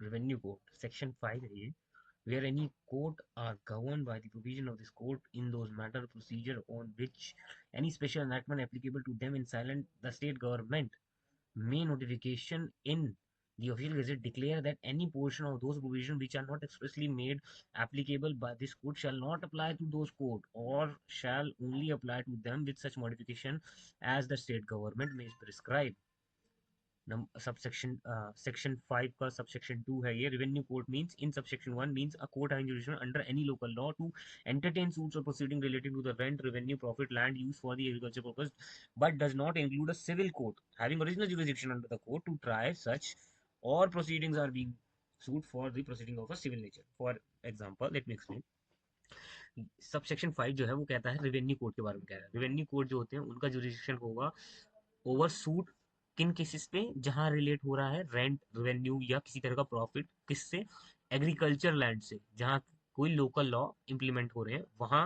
revenue code section 5 है ये, where any court are governed by the provision of this court in those matter procedure on which any special enactment applicable to them in silent the state government may notification in the official gazette declare that any portion of those provisions which are not expressly made applicable by this code shall not apply to those code or shall only apply to them with such modification as the state government may prescribe. Section 5 का subsection 2 है ये. Revenue court means in subsection 1 means a court having jurisdiction under any local law to entertain suits or proceeding relating to the rent, revenue, profit, land use for the agriculture purpose, but does not include a civil court having original jurisdiction under the court to try such or proceedings are being sued for the proceeding of a civil nature. For example, let me explain. Subsection 5 जो है वो कहता है revenue code के बारे में कह रहा है. रेवेन्यू कोड जो होते हैं उनका जुरिडिक्शन होगा ओवर सूट किन केसेस पे, जहां रिलेट हो रहा है रेंट, रेवेन्यू या किसी तरह का प्रॉफिट, किससे, एग्रीकल्चर लैंड से, जहां कोई लोकल लॉ इंप्लीमेंट हो रहे हैं वहां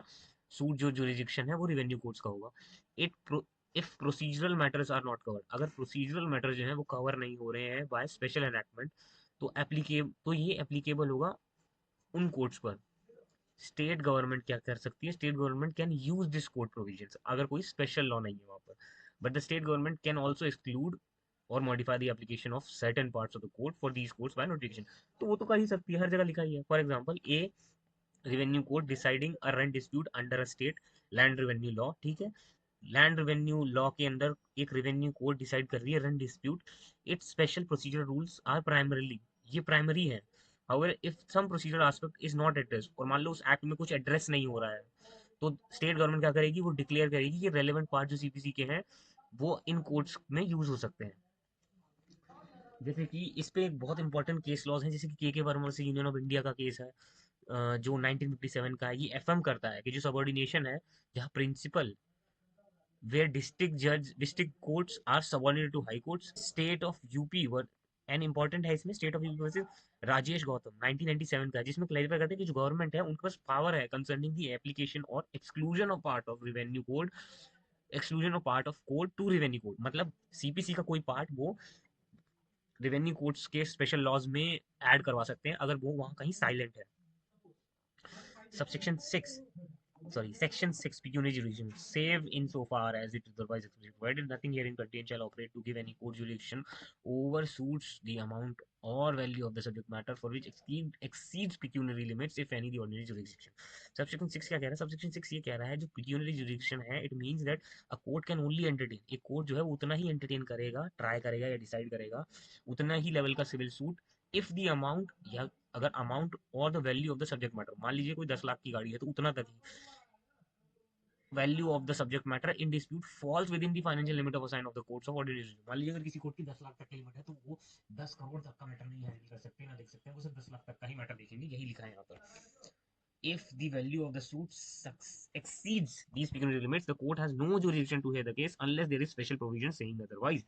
सूट जो जुरिडिक्शन है वो रेवेन्यू कोड्स का होगा. It if procedural matters are not covered, अगर प्रोसीजरल मैटर जो है वो कवर नहीं हो रहे हैं बाय स्पेशल एनैक्टमेंट, तो ये एप्लीकेबल होगा उन कोड्स पर. स्टेट गवर्नमेंट क्या कर सकती है, state government can use this code provisions अगर कोई स्पेशल लॉ नहीं है वहां पर, but the state government can also exclude और modify the application of certain parts of the code for these codes by notification. तो वो तो कर ही सकती है, हर जगह लिखा ही है. For example a revenue code deciding a rent dispute under a state land revenue law. ठीक है, लैंड रेवेन्यू लॉ के अंदर एक रेवेन्यू कोड डिसाइड कर रही है rent dispute. It's special procedure rules are primarily, ये प्राइमरी है. However, if some procedural aspect is not addressed और मान लो उस एक्ट में कुछ एड्रेस नहीं हो रहा है, तो स्टेट गवर्नमेंट क्या करेगी, वो डिक्लेयर करेगी कि रेलेवेंट पार्ट जो सीपीसी के हैं वो इन कोर्ट्स में यूज हो सकते हैं. जैसे कि इस पे एक बहुत इंपॉर्टेंट केस लॉज है, जैसे कि के वर्मा से यूनियन ऑफ इंडिया का केस है, जो 1957 का है. ये एफएम करता है कि जो सबऑर्डिनेशन है, जहाँ principal where district courts are subordinate to high courts, state of UP were an important है इसमें, state of UP versus Rajesh Gautam 1997 का, जिसमें क्लैरिफाई करते हैं कि जो गवर्नमेंट है उनके पास पावर है कंसर्निंग दी एप्लीकेशन और exclusion of part of revenue code, exclusion of part of code to revenue code. मतलब सीपीसी का कोई पार्ट वो रेवेन्यू कोड्स के स्पेशल लॉज में ऐड करवा सकते हैं अगर वो वहां कहीं साइलेंट है. Subsection 6 Section 6 pecuniary jurisdiction, save insofar as it is otherwise explicitly provided, nothing herein contained shall operate to give any court jurisdiction over suits the amount or value of the subject matter for which exceeds pecuniary limits, if any, the ordinary jurisdiction. Subsection 6 क्या कह रहा है? Subsection 6 ये कह रहा है जो pecuniary jurisdiction है, it means that a court can only entertain, एक कोर्ट जो है वो उतना ही entertain करेगा, ट्राई करेगा या डिसाइड करेगा उतना ही लेवल का civil suit, if the amount, या अगर अमाउंट और the value of the subject matter, मान लीजिए कोई 10 लाख की गाड़ी है तो उतना तक ही value of the subject matter in dispute falls within the financial limit of a sign of the courts of ordinary. मान लीजिए अगर किसी कोर्ट की 10 लाख तक की लिमिट है तो वो 10 करोड़ तक का मैटर नहीं हैंडल कर सकते, ना देख सकते हैं, वो सिर्फ 10 लाख तक का ही मैटर देखेंगे, यही लिखा है यहाँ पर. If the value of the suit exceeds these pecuniary limits, the court has no jurisdiction to hear the case unless there is special provision saying otherwise.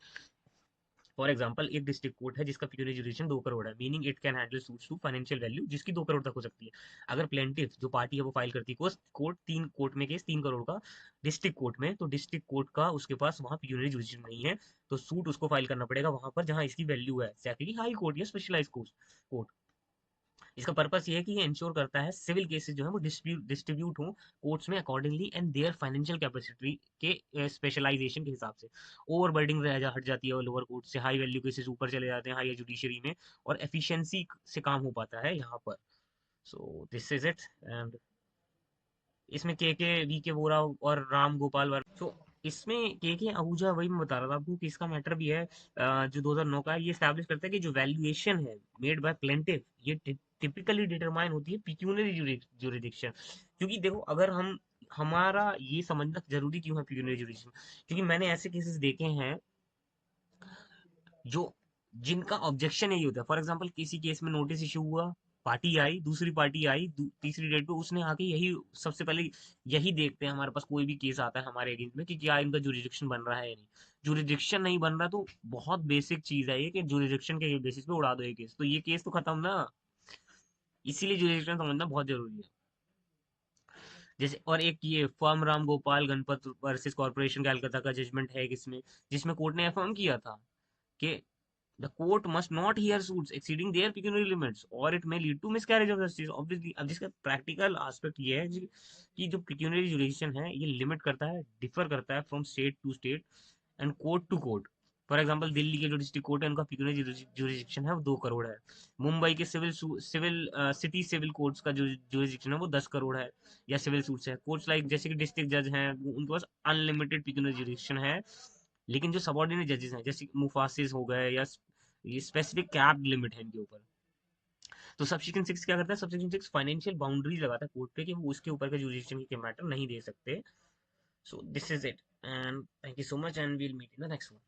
For example एक डिस्ट्रिक्ट कोर्ट है जिसका pecuniary jurisdiction 2 crore है, meaning it can handle suits to financial value जिसकी 2 करोड़ तक हो सकती है. अगर प्लेंटिफ जो पार्टी है वो फाइल करती है कोर्ट 3 कोर्ट में केस 3 करोड़ का डिस्ट्रिक्ट कोर्ट में, तो डिस्ट्रिक्ट कोर्ट का उसके पास वहां पिक्यूनियरी जुरिडिक्शन नहीं है, तो सूट उसको फाइल करना पड़ेगा वहां पर जहां इसकी वैल्यू है, जैसे हाई कोर्ट या स्पेशलाइज कोर्ट. इसका पर्पस ये है कि ये इंश्योर करता है सिविल केसेस जो है वो डिस्ट्रीब्यूट हो कोर्ट्स में accordingly and there financial capacity के स्पेशलाइजेशन के हिसाब से. ओवरबर्डिंग हट जाती है लोअर कोर्ट से, हाई वैल्यू केसेस ऊपर चले जाते हैं हाई जुडिशरी में, और एफिशिएंसी से काम हो पाता है यहाँ पर. सो दिस इज इट. एंड इसमें के वी के वोरा और राम गोपाल वर्मा. सो इसमें के आहूजा, वही मैं बता रहा था आपको कि इसका मैटर भी है, जो 2009 का है, ये स्टैब्लिश करता है कि जो वैल्यूएशन है मेड बाय प्लेंटिफ ये टिपिकली डिटरमाइन होती है पिक्यूनरी जुरिडिक्शन. क्योंकि देखो अगर हम, हमारा ये समझना जरूरी क्यों है पिक्यूनरी जुरिडिक्शन, क्योंकि मैंने ऐसे केसेस देखे हैं जो, जिनका ऑब्जेक्शन यही होता है. फॉर एग्जांपल किसी केस में नोटिस इशू हुआ, पार्टी आई, दूसरी पार्टी आई, तीसरी डेट पे उसने आके यही सबसे पहले यही देखते हैं हमारे पास कोई भी केस आता है हमारे अगेंस्ट में कि क्या इनका जुरिडिक्शन बन रहा है या नहीं. जुरिडिक्शन नहीं बन रहा तो बहुत बेसिक चीज है ये कि जुरिडिक्शन के बेसिस पे उड़ा दो ये केस, तो ये केस तो खत्म ना. इसीलिए जुरिडिक्शन समझना बहुत जरूरी है. जैसे और एक ये firm Ram Gopal Ganpat versus corporation Calcutta का जजमेंट है किसमें, जिसमें कोर्ट ने अफर्म किया था कि The court must not hear suits exceeding their pecuniary limits or it may lead to miscarriage of justice. Obviously, अब जिसका प्रैक्टिकल एस्पेक्ट ये है कि जो pecuniary jurisdiction है ये लिमिट करता है, डिफर करता है from state to state and court to court. For example Delhi के जो डिस्ट्रिक्ट कोर्ट है उनका पिक्यूनरी जुरिस्डिक्शन है वो 2 करोड़ है। मुंबई के सिविल सिटी सिविल कोर्ट्स का जो जुरिस्डिक्शन है वो 10 करोड़ है या सिविल सूट्स है। कोर्ट्स लाइक जैसे कि डिस्ट्रिक्ट जज हैं उनके पास अनलिमिटेड पिक्यूनरी जुरिस्डिक्शन है। लेकिन जो सबऑर्डिनेट जजेस हैं जैसे मुफासिस हो गए या ये स्पेसिफिक कैप लिमिट है इनके ऊपर। तो सबसेक्शन 6 क्या करता है? सबसेक्शन 6 फाइनेंशियल बाउंड्रीज लगाता है कोर्ट पे कि वो उसके ऊपर के जुरिस्डिक्शन के मैटर नहीं दे सकते। So this is it and thank you so much and we'll meet in the next one.